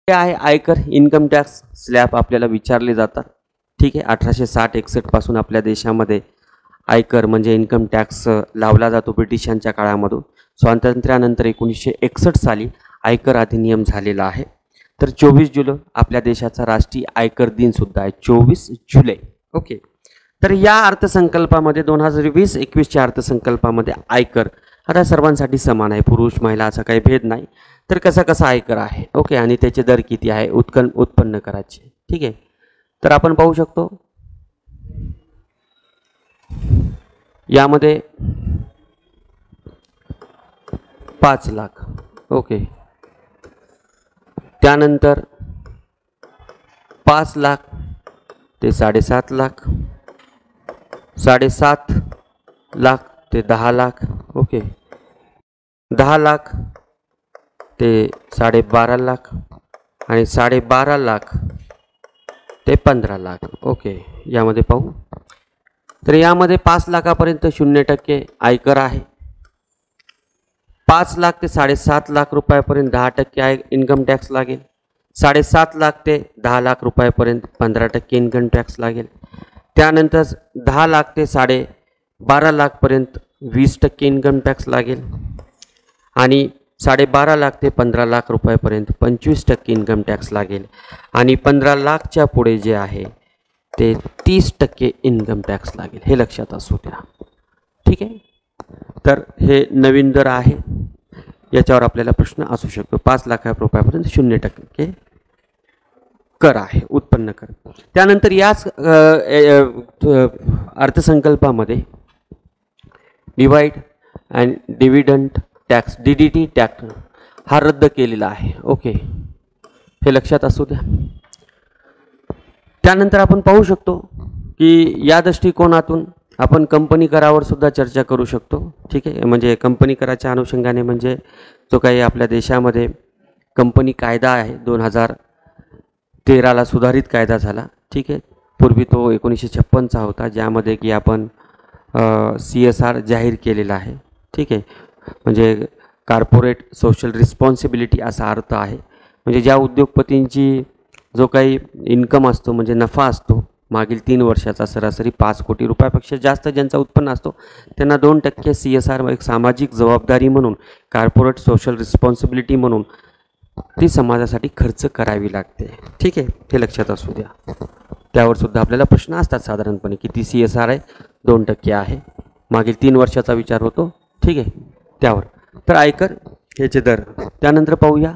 हे आहे आयकर इन्कम टॅक्स स्लॅब आपल्याला विचारले जातात. ठीक आहे, 1860-61 पासून आपल्या देशामध्ये आयकर म्हणजे इन्कम टॅक्स लावला जातो ब्रिटिशांच्या काळामधून. स्वातंत्र्यानंतर 1961 साली आयकर अधिनियम झालेला आहे. तर 24 जुलै आपल्या देशाचा राष्ट्रीय आयकर दिन सुद्धा आहे, 24 जुलै. ओके, तर या अर्थसंकल्पामध्ये 2020-21च्या अर्थसंकल्पामध्ये आयकर आता सर्वांसाठी समान आहे, पुरुष महिला असा काही भेद नाही. तर कसा आयकर आहे, ओके, आणि त्याचे दर किती आहे उत्पन्न करायचे. ठीक आहे, तर आपण पाहू शकतो यामध्ये 5 लाख. ओके, त्यानंतर 5 लाख ते 7.5 लाख, 7.5 लाख ते 10 लाख. ओके, 10 लाख ते 12.5 लाख आणि 12.5 लाख ते 15 लाख. ओके, यामध्ये पाहू तर यामध्ये 5 लाखापर्यंत 0% आयकर आहे. 5 लाख ते 7.5 लाख रुपयापर्यंत 10% इन्कम टॅक्स लागेल. 7.5 लाख ते 10 लाख रुपयापर्यंत 15% इन्कम टॅक्स लागेल. त्यानंतर 10 लाख ते 12.5 लाखपर्यंत 20% इन्कम टॅक्स लागेल आणि 12.5 लाख ते 15 लाख रुपयापर्यंत 25% इन्कम टॅक्स लागेल आणि 15 लाखच्या पुढे जे आहे ते 30% इन्कम टॅक्स लागेल. हे लक्षात असू द्या. ठीक आहे, तर हे नवीन दर आहे, याच्यावर आपल्याला प्रश्न असू शकतो. 5 लाख रुपयापर्यंत 0% कर आहे, उत्पन्न कर. त्यानंतर याच अर्थसंकल्पामध्ये divide and dividend tax DDT tax हा रद्द केलेला आहे. ओके, हे लक्षात असू द्या. त्यानंतर आपण पाहू शकतो की या दृष्टिकोनातून आपण कंपनी करावर सुद्धा चर्चा करू शकतो. ठीक आहे, म्हणजे कंपनी कराच्या अनुषंगाने म्हणजे जो काही आपल्या देशामध्ये कंपनी कायदा आहे 2013ला सुधारित कायदा झाला. ठीक आहे, पूर्वी तो 1956चा होता, ज्यामध्ये की आपण CSR जाहीर केलेला आहे. ठीक आहे, म्हणजे कॉर्पोरेट सोशल रिस्पॉन्सिबिलिटी असा अर्थ आहे. म्हणजे ज्या उद्योगपतींची जो काही इन्कम असतो म्हणजे नफा असतो मागील 3 वर्षाचा सरासरी 5 कोटी रुपयापेक्षा जास्त ज्यांचं उत्पन्न असतो त्यांना 2% CSR एक सामाजिक जबाबदारी म्हणून कॉर्पोरेट सोशल रिस्पॉन्सिबिलिटी म्हणून ती समाजासाठी खर्च करावी लागते. ठीक आहे, हे लक्षात असू द्या. त्यावर सुद्धा आपल्याला प्रश्न असतात साधारणपणे. किती CSR आहे? 2% आहे. मागील 3 वर्षाचा विचार होतो. ठीक आहे, त्यावर. तर आयकर ह्याचे दर. त्यानंतर पाहूया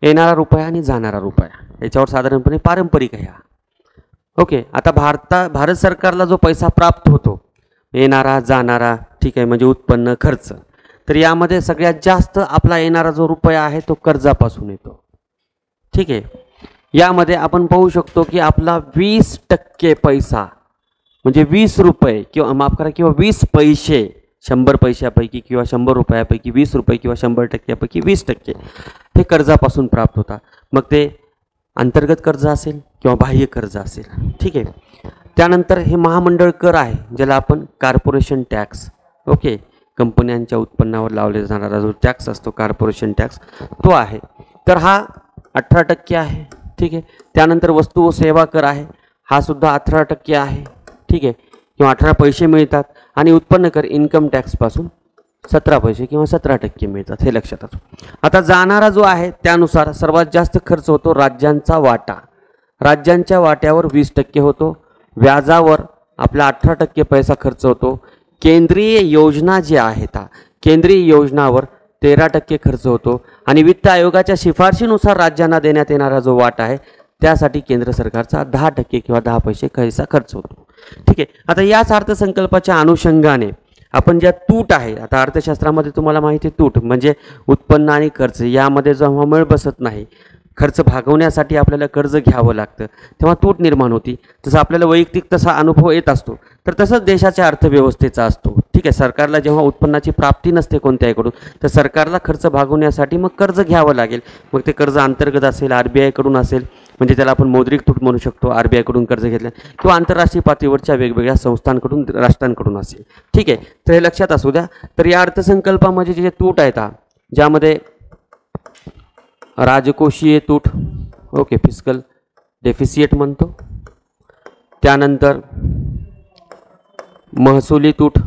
येणारा रुपया आणि जाणारा रुपया, याच्यावर साधारणपणे पारंपरिक आहे. ओके, आता भारत सरकारला जो पैसा प्राप्त होतो येणारा जाणारा, ठीक आहे, म्हणजे उत्पन्न खर्च, तर यामध्ये सगळ्यात जास्त आपला येणारा जो रुपया आहे तो कर्जापासून येतो. ठीक आहे, यामध्ये आपण पाहू शकतो की आपला 20% पैसा म्हणजे 20 रुपये किंवा माफ करा किंवा 20 पैसे 100 पैशापैकी किंवा 100 रुपयापैकी 20 रुपये किंवा 100%पैकी 20% हे कर्जापासून प्राप्त होतात. मग ते अंतर्गत कर्ज असेल किंवा बाह्य कर्ज असेल. ठीक आहे, त्यानंतर हे महामंडळ कर आहे ज्याला आपण कॉर्पोरेशन टॅक्स. ओके, कंपन्यांच्या उत्पन्नावर लावले जाणारा जो टॅक्स असतो कॉर्पोरेशन टॅक्स तो आहे. तर हा 18% आहे. ठीक आहे, त्यानंतर वस्तू व सेवा कर आहे, हा सुद्धा 18% आहे. ठीक आहे, किंवा 18 पैसे मिळतात आणि उत्पन्न कर इन्कम टॅक्सपासून 17 पैसे किंवा 17% मिळतात. हे लक्षात असो. आता जाणारा जो आहे त्यानुसार सर्वात जास्त खर्च होतो राज्यांचा वाटा. राज्यांच्या वाट्यावर 20% होतो. व्याजावर आपला 18% पैसा खर्च होतो. केंद्रीय योजना जी आहेत केंद्रीय योजनावर 13% खर्च होतो आणि वित्त आयोगाच्या शिफारशीनुसार राज्यांना देण्यात येणारा जो वाटा आहे त्यासाठी केंद्र सरकारचा 10% किंवा 10 पैसे पैसा खर्च होतो. ठीक आहे, आता याच अर्थसंकल्पाच्या अनुषंगाने आपण ज्या तूट आहे, आता अर्थशास्त्रामध्ये तुम्हाला माहिती आहे तूट म्हणजे उत्पन्न आणि खर्च यामध्ये जेव्हा मेळ बसत नाही, खर्च भागवण्यासाठी आपल्याला कर्ज घ्यावं लागतं तेव्हा तूट निर्माण होती. तसं आपल्याला वैयक्तिक तसा अनुभव येत असतो, तर तसंच देशाच्या अर्थव्यवस्थेचा असतो. ठीक आहे, सरकारला जेव्हा उत्पन्नाची प्राप्ती नसते कोणत्याकडून तर सरकारला खर्च भागवण्यासाठी मग कर्ज घ्यावं लागेल. मग ते कर्ज अंतर्गत असेल, RBI कडून असेल, म्हणजे त्याला आपण मौद्रिक तूट म्हणू शकतो, RBI कडून कर्ज घेतलं, किंवा आंतरराष्ट्रीय पातळीवरच्या वेगवेगळ्या संस्थांकडून राष्ट्रांकडून असेल. ठीक आहे, तर हे लक्षात असू द्या. तर या अर्थसंकल्पामध्ये जे तूट आहेत ज्यामध्ये राजकोषीय तूट, ओके, फिस्कल डेफिसिट म्हणतो. त्यानंतर महसुली तूट,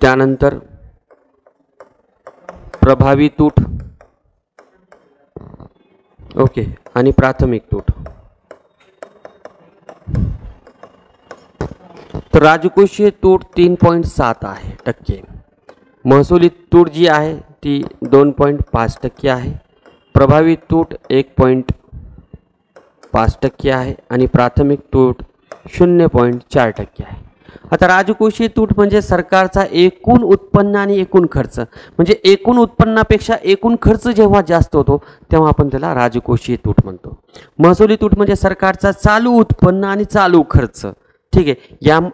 त्यानंतर प्रभावी तूट, ओके, आणि प्राथमिक तूट. तर राजकोषीय तूट 3.7 आहे टक्के. महसुली तूट जी आहे ती 2.5% आहे. प्रभावी तूट 1.5% आहे आणि प्राथमिक तूट 0.4% आहे. आता राजकोषीय तूट म्हणजे सरकारचा एकूण उत्पन्न आणि एकूण खर्च, म्हणजे एकूण उत्पन्नापेक्षा एकूण खर्च जेव्हा जास्त होतो तेव्हा आपण त्याला राजकोषीय तूट म्हणतो. महसुली तूट म्हणजे सरकारचा चालू उत्पन्न आणि चालू खर्च, ठीक आहे,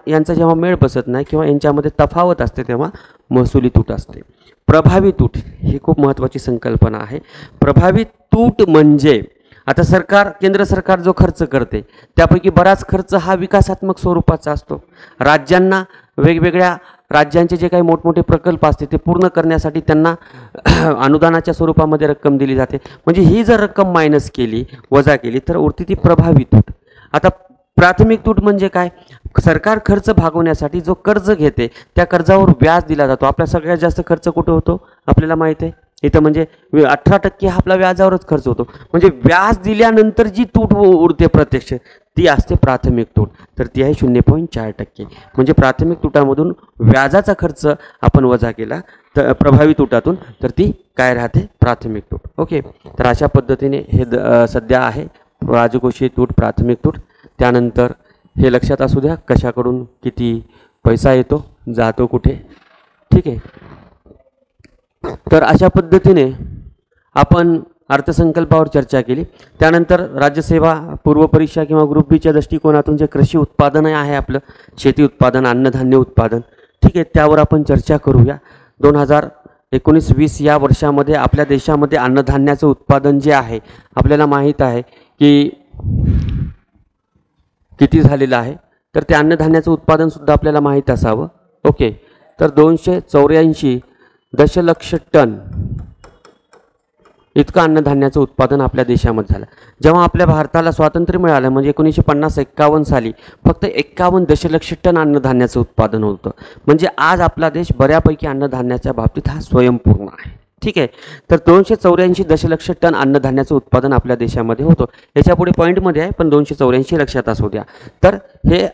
यांचा जेव्हा मेळ बसत नाही किंवा यांच्यामध्ये तफावत असते तेव्हा महसुली तूट असते. प्रभावी तूट ही खूप महत्त्वाची संकल्पना आहे. प्रभावी तूट म्हणजे आता केंद्र सरकार जो खर्च करते त्यापैकी बराच खर्च हा विकासात्मक स्वरूपाचा असतो. राज्यांना वेगवेगळ्या राज्यांचे जे काही मोठमोठे प्रकल्प असते ते पूर्ण करण्यासाठी त्यांना अनुदानाच्या स्वरूपामध्ये रक्कम दिली जाते. म्हणजे ही जर रक्कम मायनस केली, वजा केली, तर उरती ती प्रभावी तूट. आता प्राथमिक तूट म्हणजे काय? सरकार खर्च भागवण्यासाठी जो कर्ज घेते त्या कर्जावर व्याज दिला जातो. आपला सगळ्यात जास्त खर्च कुठे होतो आपल्याला माहीत आहे, इथं म्हणजे 18% हा आपला व्याजावरच खर्च होतो. म्हणजे व्याज दिल्यानंतर जी तूट उरते प्रत्यक्ष ती असते प्राथमिक तूट, तर ती आहे 0.4%. म्हणजे प्राथमिक तुटामधून व्याजाचा खर्च आपण वजा केला तर प्रभावी तुटातून, तर ती काय राहते? प्राथमिक तूट. ओके, तर अशा पद्धतीने हे सध्या आहे राजकोषीय तूट, प्राथमिक तूट. त्यानंतर हे लक्षात असू द्या कशाकडून किती पैसा येतो, जातो कुठे, ठीक आहे. तर अशा पद्धतीने आपण अर्थसंकल्पावर चर्चा केली. त्यानंतर राज्यसेवा पूर्वपरीक्षा किंवा ग्रुप बीच्या दृष्टिकोनातून जे कृषी उत्पादन आहे आपलं, शेती उत्पादन, अन्नधान्य उत्पादन, ठीक आहे, त्यावर आपण चर्चा करूया. 2019-20 या वर्षामध्ये आपल्या देशामध्ये अन्नधान्याचं उत्पादन जे आहे आपल्याला माहीत आहे की किती झालेलं आहे. तर ते अन्नधान्याचं उत्पादनसुद्धा आपल्याला माहीत असावं. ओके, तर 284 दशलक्ष टन इतकं अन्नधान्याचं उत्पादन आपल्या देशामध्ये झालं. जेव्हा आपल्या भारताला स्वातंत्र्य मिळालं म्हणजे 1950-51 साली फक्त 51 दशलक्ष टन अन्नधान्याचं उत्पादन होतं. म्हणजे आज आपला देश बऱ्यापैकी अन्नधान्याच्या बाबतीत हा स्वयंपूर्ण आहे, ठीक आहे. तर 284 दशलक्ष टन अन्नधान्याचं उत्पादन आपल्या देशामध्ये होतं. याच्यापुढे पॉईंटमध्ये आहे पण 284 लक्षात असू द्या. तर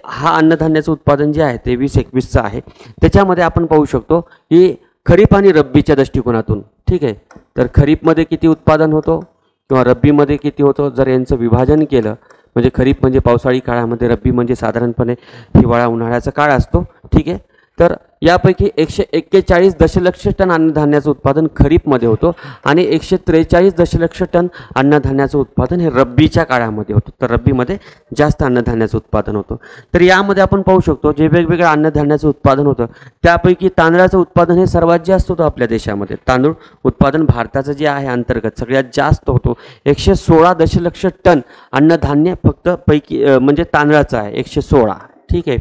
हा अन्नधान्याचं उत्पादन जे आहे 23-21चं आहे. त्याच्यामध्ये आपण पाहू शकतो की खरीप आणि रब्बीच्या दृष्टिकोनातून, ठीक आहे, तर खरीपमध्ये किती उत्पादन होतो किंवा रब्बीमध्ये किती होतो जर यांचं विभाजन केलं, म्हणजे खरीप म्हणजे पावसाळी काळामध्ये, रब्बी म्हणजे साधारणपणे हिवाळा उन्हाळ्याचा काळ असतो, ठीक आहे. तर यापैकी 141 दशलक्ष टन अन्नधान्याचं उत्पादन खरीपमध्ये होतं आणि 143 दशलक्ष टन अन्नधान्याचं उत्पादन हे रब्बीच्या काळामध्ये होतं. तर रब्बीमध्ये जास्त अन्नधान्याचं उत्पादन होतं. तर यामध्ये आपण पाहू शकतो जे वेगवेगळं अन्नधान्याचं उत्पादन होतं त्यापैकी तांदळाचं उत्पादन हे सर्वात जास्त होतं आपल्या देशामध्ये. तांदूळ उत्पादन भारताचं जे आहे अंतर्गत सगळ्यात जास्त होतो. 116 दशलक्ष टन अन्नधान्य फक्त पैकी म्हणजे तांदळाचं आहे 116, ठीक आहे,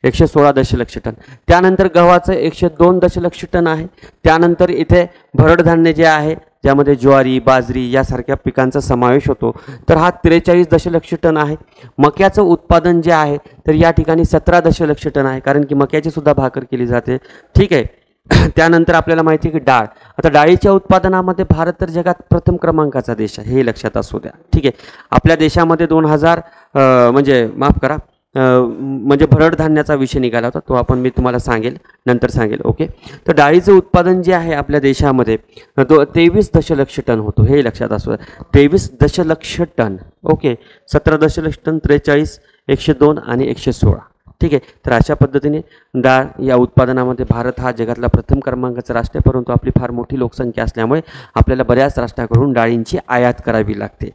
116 दशलक्ष टन. त्यानंतर गव्हाचं 102 दशलक्ष टन आहे. त्यानंतर इथे भरड धान्य जे आहे ज्यामध्ये ज्वारी, बाजरी यासारख्या पिकांचा समावेश होतो, तर हा 43 दशलक्ष टन आहे. मक्याचं उत्पादन जे आहे तर या ठिकाणी 17 दशलक्ष टन आहे, कारण की मक्याची सुद्धा भाकर केली जाते, ठीक आहे. त्यानंतर आपल्याला माहिती आहे की डाळ, आता डाळीच्या उत्पादनामध्ये भारत तर जगात प्रथम क्रमांकाचा देश आहे, हे लक्षात असू द्या, ठीक आहे. आपल्या देशामध्ये 2000 म्हणजे माफ करा म्हणजे भरड धान्याचा विषय निघाला होता, तो मी तुम्हाला नंतर सांगेल. ओके, तर डाळीचं उत्पादन जे आहे आपल्या देशामध्ये 23 दशलक्ष टन होतो, हे लक्षात असू द्या, 23 दशलक्ष टन. ओके, 17 दशलक्ष टन, 43, 102 आणि 116, ठीक आहे. तर अशा पद्धतीने डाळ या उत्पादनामध्ये भारत हा जगातला प्रथम क्रमांकाचा राष्ट्र आहे, परंतु आपली फार मोठी लोकसंख्या असल्यामुळे आपल्याला बऱ्याच राष्ट्राकडून डाळींची आयात करावी लागते.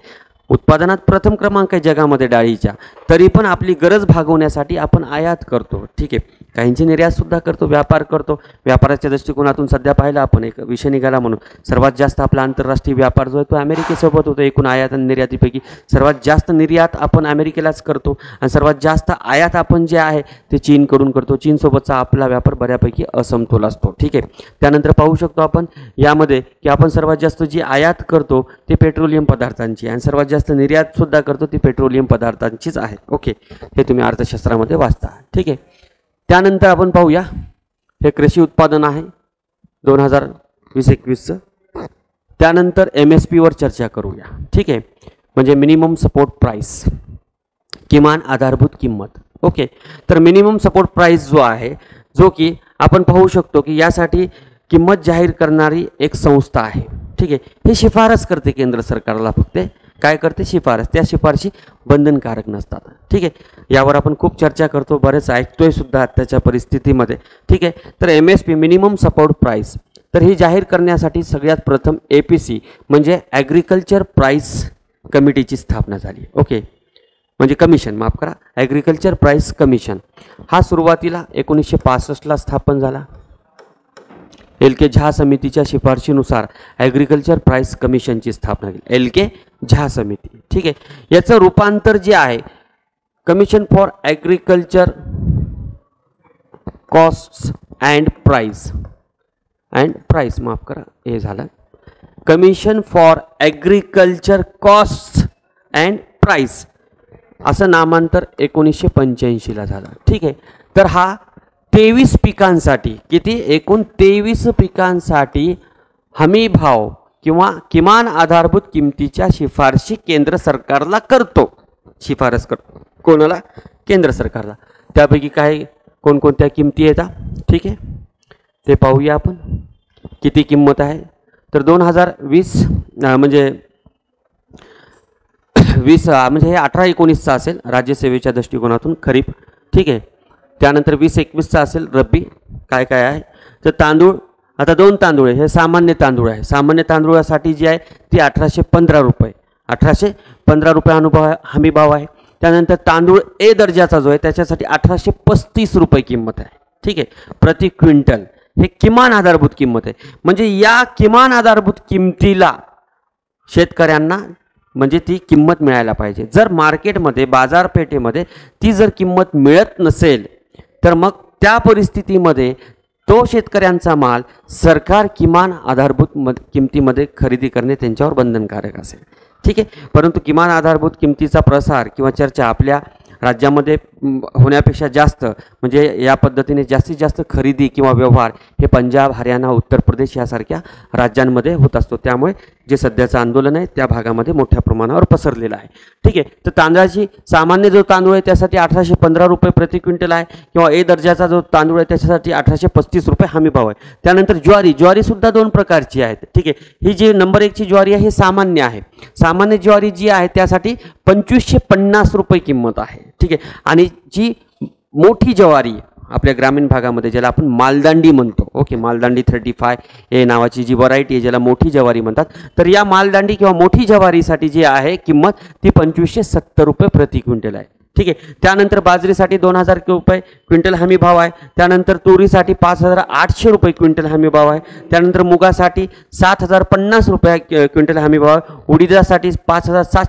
उत्पादनात प्रथम क्रमांक आहे जगामध्ये डाळीच्या, तरी पण आपली गरज भागवण्यासाठी आपण आयात करतो, ठीक आहे. काहींची निर्यातसुद्धा करतो, व्यापार करतो. व्यापाराच्या दृष्टिकोनातून सध्या पाहिलं आपण, एक विषय निघाला म्हणून, सर्वात जास्त आपला आंतरराष्ट्रीय व्यापार जो आहे तो अमेरिकेसोबत होतो. एकूण आयात आणि निर्यातीपैकी सर्वात जास्त निर्यात आपण अमेरिकेलाच करतो आणि सर्वात जास्त आयात आपण जे आहे ते चीनकडून करतो. चीनसोबतचा आपला व्यापार बऱ्यापैकी असमतोल असतो. ठीक आहे. त्यानंतर पाहू शकतो आपण यामध्ये की आपण सर्वात जास्त जी आयात करतो ते पेट्रोलियम पदार्थांची आणि सर्वात जास्त निर्यातसुद्धा करतो ती पेट्रोलियम पदार्थांचीच आहे. ओके, हे तुम्ही अर्थशास्त्रामध्ये वाचता. ठीक आहे. त्यानंतर आपण पाहूया, हे कृषी उत्पादन आहे 2020-21चं. त्यानंतर MSP वर चर्चा करूया. ठीक आहे, म्हणजे मिनिमम सपोर्ट प्राईस, किमान आधारभूत किंमत. ओके, तर मिनिमम सपोर्ट प्राईस जो आहे, जो की आपण पाहू शकतो की यासाठी किंमत जाहीर करणारी एक संस्था आहे. ठीक आहे, हे शिफारस करते केंद्र सरकारला, फक्त काय करते, शिफारस. त्या शिफारशी बंधनकारक नसतात. ठीक आहे, यावर आपण खूप चर्चा करतो, बरेच ऐकतोय सुद्धा आत्ताच्या परिस्थितीमध्ये. ठीक आहे, तर MSP मिनिमम सपोर्ट प्राईस, तर ही जाहीर करण्यासाठी सगळ्यात प्रथम APC म्हणजे ॲग्रिकल्चर प्राईस कमिटीची स्थापना झाली. ओके, म्हणजे कमिशन, माफ करा, ॲग्रिकल्चर प्राईस कमिशन. हा सुरुवातीला 1965ला स्थापन झाला. LK झा समितीच्या शिफारशीनुसार ॲग्रिकल्चर प्राईस कमिशनची स्थापना केली, LK झा समिती. ठीक आहे, याचं रूपांतर जे आहे commission for agriculture costs and price माफ करा, हे झालं commission for agriculture costs and price, असं नामांतर 1985ला झालं. ठीक आहे, तर हा 23 पिकांसाठी, किती, एकूण 23 पिकांसाठी हमी भाव किंवा किमान आधारभूत किमतीच्या शिफारशी केंद्र सरकारला करतो. शिफारस करतो कोणाला, केंद्र सरकारला. त्यापैकी काय कोणकोणत्या किमती येतात, ठीक आहे, ते पाहूया आपण. किती किंमत आहे, तर 2020 म्हणजे 20 म्हणजे हे 18-19चा असेल राज्यसेवेच्या दृष्टिकोनातून खरीप. ठीक आहे, त्यानंतर 20-21चा असेल रब्बी. काय काय आहे, तर तांदूळ, आता 2 तांदूळ आहे, हे सामान्य तांदूळ आहे. सामान्य तांदूळासाठी जी आहे ती 1815 रुपये, 1815 रुपये हमी भाव आहे. त्यानंतर तांदूळ A दर्जाचा जो आहे त्याच्यासाठी 1835 रुपये किंमत आहे. ठीक आहे, प्रति क्विंटल. हे किमान आधारभूत किंमत आहे. म्हणजे या किमान आधारभूत किमतीला शेतकऱ्यांना म्हणजे ती किंमत मिळायला पाहिजे. जर मार्केटमध्ये, बाजारपेठेमध्ये ती जर किंमत मिळत नसेल तर मग त्या परिस्थितीमध्ये तो शेतकऱ्यांचा माल सरकार किमान आधारभूत किमतीमध्ये खरेदी करणे त्यांच्यावर बंधनकारक असेल. ठीक आहे, परंतु किमान आधारभूत किमतीचा प्रसार किंवा चर्चा आपल्या राज्यामध्ये होण्यापेक्षा जास्त, म्हणजे या पद्धतीने जास्तीत जास्त खरेदी किंवा व्यवहार हे पंजाब, हरियाणा, उत्तर प्रदेश यासारख्या राज्यांमध्ये होत असतो. त्यामुळे जे सध्याचं आंदोलन आहे त्या भागामध्ये मोठ्या प्रमाणावर पसरलेलं आहे. ठीक आहे, तर तांदळाची सामान्य जो तांदूळ आहे त्यासाठी 1815 रुपये प्रति क्विंटल आहे, किंवा A दर्जाचा जो तांदूळ आहे त्याच्यासाठी 1835 रुपये हमी भाव आहे. त्यानंतर ज्वारीसुद्धा 2 प्रकारची आहेत. ठीक आहे, ही जी नंबर 1ची ज्वारी आहे हे सामान्य आहे. सामान्य ज्वारी जी आहे त्यासाठी 2550 रुपये किंमत आहे. ठीक आहे, आणि जी मोठी ज्वारी आपल्या ग्रामीण भागामध्ये ज्याला आपण मालदांडी म्हणतो, ओके, मालदांडी 35 हे नावाची जी व्हरायटी आहे ज्याला मोठी ज्वारी म्हणतात, तर या मालदांडी किंवा मोठी ज्वारीसाठी जी आहे किंमत ती 2570 रुपये प्रति क्विंटल आहे. ठीक आहे, त्यानंतर बाजरीसाठी 2000 रुपये क्विंटल हमी भाव आहे. त्यानंतर तुरीसाठी 5800 रुपये क्विंटल हमी भाव आहे. त्यानंतर मुगासाठी 7050 रुपये क्विंटल हमी भाव आहे. उडीदासाठी 5700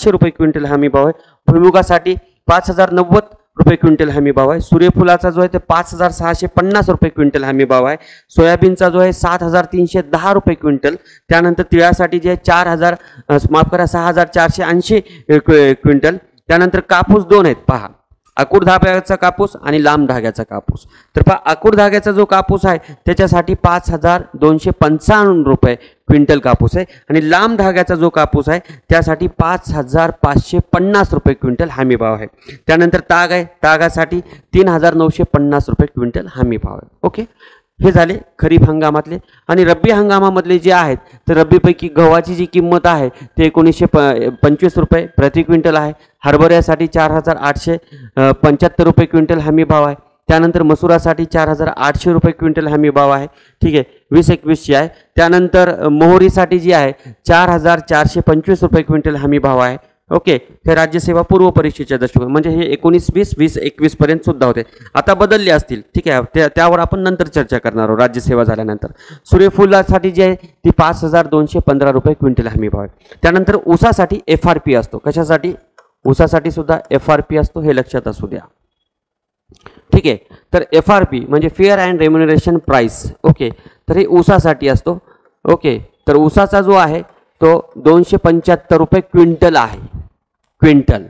रुपये क्विंटल हमी भाव आहे. भुईमुगासाठी 5090 रुपये क्विंटल हमी भाव आहे. सूर्यफुलाचा जो आहे ते 5650 रुपये क्विंटल हमी भाव आहे. सोयाबीनचा जो आहे 7310 रुपये क्विंटल. त्यानंतर तिळासाठी जे आहे 6480 क्विंटल. त्यानंतर कापूस 2 आहेत पहा, आकुड धाग्याचा कापूस आणि लांब धाग्याचा कापूस. तर पहा आकुड धाग्याचा जो कापूस आहे त्याच्यासाठी 5255 रुपये क्विंटल कापूस आहे, आणि लांब धाग्याचा जो कापूस आहे त्यासाठी 5550 रुपये क्विंटल हमी भाव आहे. त्यानंतर ताग आहे, तागासाठी 3950 रुपये क्विंटल हमी भाव आहे. ओके, हे झाले खरीप हंगामातले. आणि रब्बी हंगामामधले जे आहेत तर रब्बीपैकी गव्हाची जी किंमत आहे ते 1925 रुपये प्रति क्विंटल आहे. हरभऱ्यासाठी 4875 रुपये क्विंटल हमी भाव आहे. त्यानंतर मसुरासाठी 4800 रुपये क्विंटल हमी भाव आहे. ठीक आहे, 20-21ची आहे. त्यानंतर मोहरीसाठी जी आहे 4425 रुपये क्विंटल हमी भाव आहे. ओके, हे राज्यसेवा पूर्व परीक्षेच्या दृष्टिकोन म्हणजे हे 19-20, 20-21 पर्यंत सुद्धा होते. आता बदलले असतील, ठीक आहे, त्यावर आपण नंतर चर्चा करणार आहोत राज्यसेवा झाल्यानंतर. सूर्यफुलासाठी जी आहे ती 5,215 रुपये क्विंटल हमी भाव आहे. त्यानंतर ऊसासाठी FRP असतो. कशासाठी? ऊसासाठी सुद्धा FRP असतो, हे लक्षात असू द्या. ठीक आहे, तर FRP म्हणजे fair and remuneration price. Okay, तर हे ऊसासाठी असतो. ओके, तर ऊसाचा जो आहे तो 275 रुपये क्विंटल आहे, क्विंटल.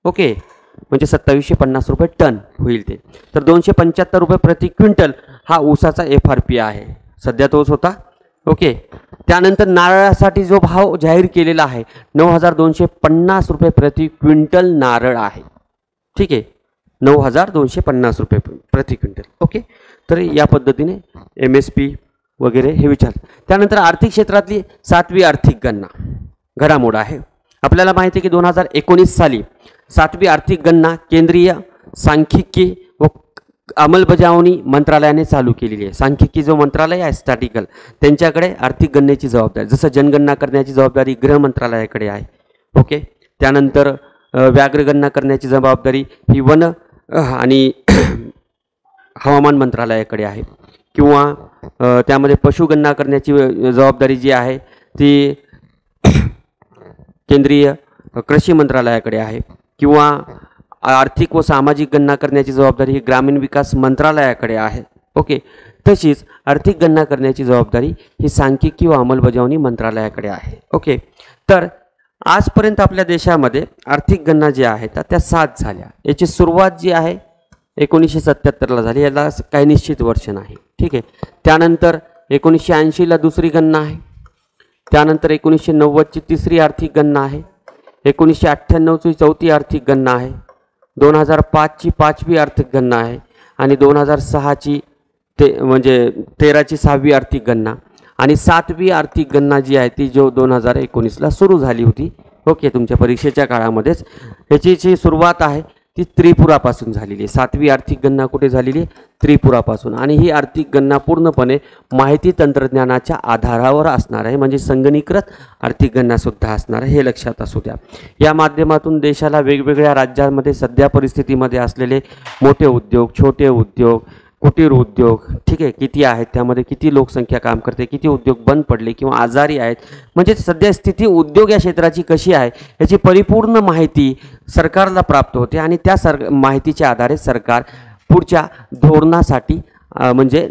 ओके, म्हणजे 2750 रुपये टन होईल ते. तर 275 रुपये प्रति क्विंटल हा ऊसाचा FRP आहे, सध्या तोच होता. ओके, त्यानंतर नारळासाठी जो भाव जाहीर केलेला आहे 9,250 रुपये प्रति क्विंटल नारळ आहे. ठीक आहे, 9,250 रुपये प्रति क्विंटल. ओके, तर या पद्धतीने MSP वगैरे हे विचार. त्यानंतर आर्थिक क्षेत्रातली 7वी आर्थिक गणना घडामोड आहे. आपल्याला माहिती आहे की 2019 साली 7वी आर्थिक गणना केंद्रीय सांख्यिकी व अंमलबजावणी मंत्रालयाने चालू केलेली आहे. सांख्यिकी जो मंत्रालय आहे स्टॅटिकल, त्यांच्याकडे आर्थिक गणनेची जबाबदारी, जसं जनगणना करण्याची जबाबदारी गृह मंत्रालयाकडे आहे. ओके, त्यानंतर व्याघ्रगणना करण्याची जबाबदारी ही वन आणि हवामान मंत्रालयाकडे आहे, किंवा त्यामध्ये पशुगणना करण्याची जबाबदारी जी आहे ती केंद्रीय कृषी मंत्रालयाकडे आहे, किंवा आर्थिक व सामाजिक गणना करण्याची जबाबदारी ही ग्रामीण विकास मंत्रालयाकडे आहे. ओके, तशीच आर्थिक गणना करण्याची जबाबदारी ही सांख्यिकी व अंमलबजावणी मंत्रालयाकडे आहे. ओके, तर आजपर्यंत आपल्या देशामध्ये आर्थिक गणना ज्या आहेत त्या 7 झाल्या. याची सुरुवात जी आहे 1977ला झाली, याला काही निश्चित वर्ष नाही. ठीक आहे, त्यानंतर 1980ला दुसरी गणना आहे, त्यानंतर 1990ची तिसरी आर्थिक गणना आहे, 1998ची चौथी आर्थिक गणना आहे, 2005ची 5वी आर्थिक गणना आहे, आणि 2006ची म्हणजे 13ची 6वी आर्थिक गणना, आणि 7वी आर्थिक गणना जी आहे ती जो 2019ला सुरू झाली होती. ओके, तुमच्या परीक्षेच्या काळामध्येच याची जी सुरुवात आहे ती त्रिपुरापासून झालेली आहे. 7वी आर्थिक गणना कुठे झालेली आहे? त्रिपुरापासून. आणि ही आर्थिक गणना पूर्णपणे माहिती तंत्रज्ञानाच्या आधारावर असणार आहे, म्हणजे संगणकीकृत आर्थिक गणनासुद्धा असणार आहे, हे लक्षात असू द्या. या माध्यमातून देशाला वेगवेगळ्या राज्यांमध्ये सध्या परिस्थितीमध्ये असलेले मोठे उद्योग, छोटे उद्योग, कुटीर उद्योग, ठीक आहे, किती आहेत, त्यामध्ये किती लोकसंख्या काम करते, किती उद्योग बंद पडले किंवा आजारी आहेत, म्हणजे सध्या स्थिती उद्योग या क्षेत्राची कशी आहे याची परिपूर्ण माहिती सरकारला प्राप्त होते, आणि त्या माहितीच्या आधारे सरकार पुढच्या धोरणासाठी म्हणजे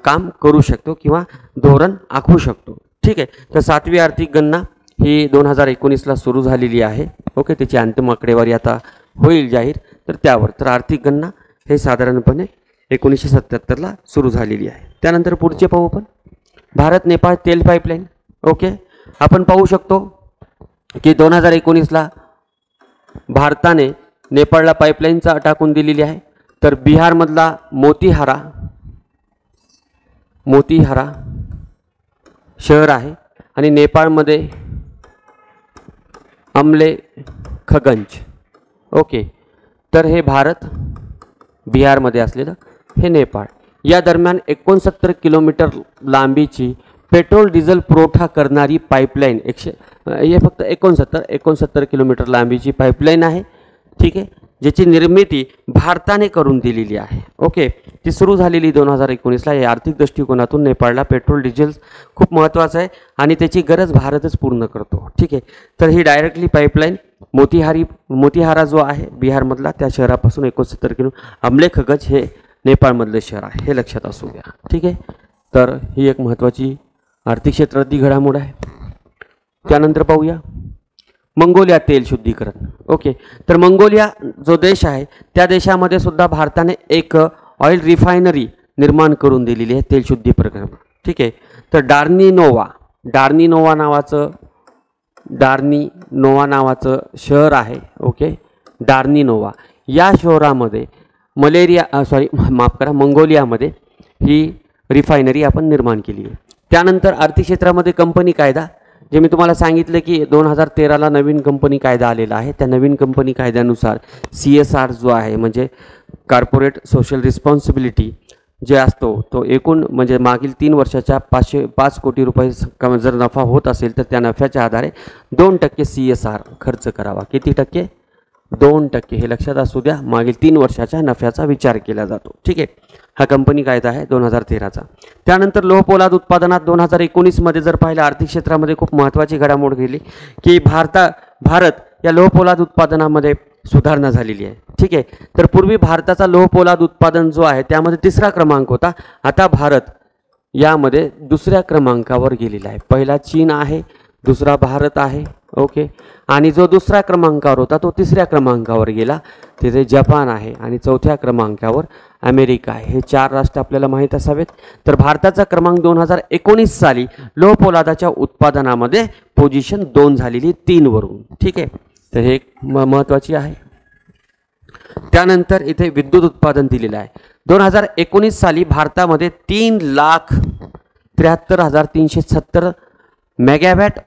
काम करू शकतो किंवा धोरण आखू शकतो. ठीक आहे, तर 7वी आर्थिक गणना ही 2019ला सुरू झालेली आहे. ओके, त्याची अंतिम आकडेवारी आता होईल जाहीर, तर त्यावर तर आर्थिक गणना हे साधारणपणे 1977ला सुरू झालेली आहे. त्यानंतर पुढचे पाहू आपण, भारत नेपाळ तेल पाईपलाईन. ओके, आपण पाहू शकतो की 2019ला भारताने नेपाळला पाईपलाईनचा टाकून दिलेली आहे. तर बिहारमधला मोतीहारा शहर आहे, आणि नेपाळमध्ये अमलेखगंज. ओके, तर हे भारत, बिहारमध्ये असलेलं हे नेपाळ. या दरम्यान 69 किलोमीटर लांबीची पेट्रोल डिझेल पुरवठा करणारी पाईपलाईन हे फक्त 69 किलोमीटर लांबीची पाईपलाईन आहे. ठीक आहे, ज्याची निर्मिती भारताने करून दिलेली आहे. ओके, ती सुरू झालेली 2019ला. या आर्थिक दृष्टिकोनातून नेपाळला पेट्रोल डिझेल खूप महत्त्वाचं आहे, आणि त्याची गरज भारतच पूर्ण करतो. ठीक आहे, तर ही डायरेक्टली पाईपलाईन मोतीहारा जो आहे बिहारमधला त्या शहरापासून 69 किलो, अमलेखगंज हे नेपाळमधलं शहर आहे, हे लक्षात असू द्या. ठीक आहे, तर ही एक महत्त्वाची आर्थिक क्षेत्रातली घडामोड आहे. त्यानंतर पाहूया मंगोलिया तेल शुद्धीकरण. ओके, तर मंगोलिया जो देश आहे त्या देशामध्ये सुद्धा भारताने एक ऑइल रिफायनरी निर्माण करून दिलेली आहे तेल शुद्धी प्रकरण. ठीक आहे, तर डार्नी नोवा नावाचं शहर आहे. ओके, डार्नी नोवा या शहरामध्ये मंगोलियामध्ये ही रिफायनरी आपण निर्माण केली आहे. त्यानंतर आर्थिक क्षेत्रामध्ये कंपनी कायदा, जे मी तुम्हाला सांगितलं की 2013ला नवीन कंपनी कायदा आलेला आहे. त्या नवीन कंपनी कायद्यानुसार CSR जो आहे म्हणजे कॉर्पोरेट सोशल रिस्पॉन्सिबिलिटी, जे असतो तो एकूण म्हणजे मागील 3 वर्षाच्या 5 कोटी रुपये जर नफा होत असेल तर त्या नफ्याच्या आधारे 2% CSR खर्च करावा. किती टक्के? 2%. हे लक्षात असू द्या. मागील 3 वर्षाच्या नफ्याचा विचार केला जातो. ठीक आहे. हा कंपनी कायदा आहे 2013चा. त्यानंतर लोह पोलाद उत्पादनात 2019 मध्ये जर पाहिलं आर्थिक क्षेत्रामध्ये खूप महत्त्वाची घडामोड गेली की भारत या लोह पोलाद उत्पादनामध्ये सुधारणा झालेली आहे. ठीक आहे. तर पूर्वी भारताचा लोह पोलाद उत्पादन जो आहे त्यामध्ये 3रा क्रमांक होता. आता भारत यामध्ये 2ऱ्या क्रमांकावर गेलेला आहे. पहिला चीन आहे, दुसरा भारत आहे. ओके. आणि जो 2रा क्रमांकावर होता तो 3ऱ्या क्रमांकावर गेला. तिथे जपान आहे आणि 4थ्या क्रमांकावर अमेरिका आहे. हे 4 राष्ट्र आपल्याला माहीत असावेत. तर भारताचा क्रमांक 2019 साली लोह पोलादाच्या उत्पादनामध्ये पोझिशन 2 झालेली 3 वरून. ठीक आहे. तर हे महत्त्वाची आहे. त्यानंतर इथे विद्युत उत्पादन दिलेलं आहे. 2019 साली भारतामध्ये 3,73,370 मेगावॅट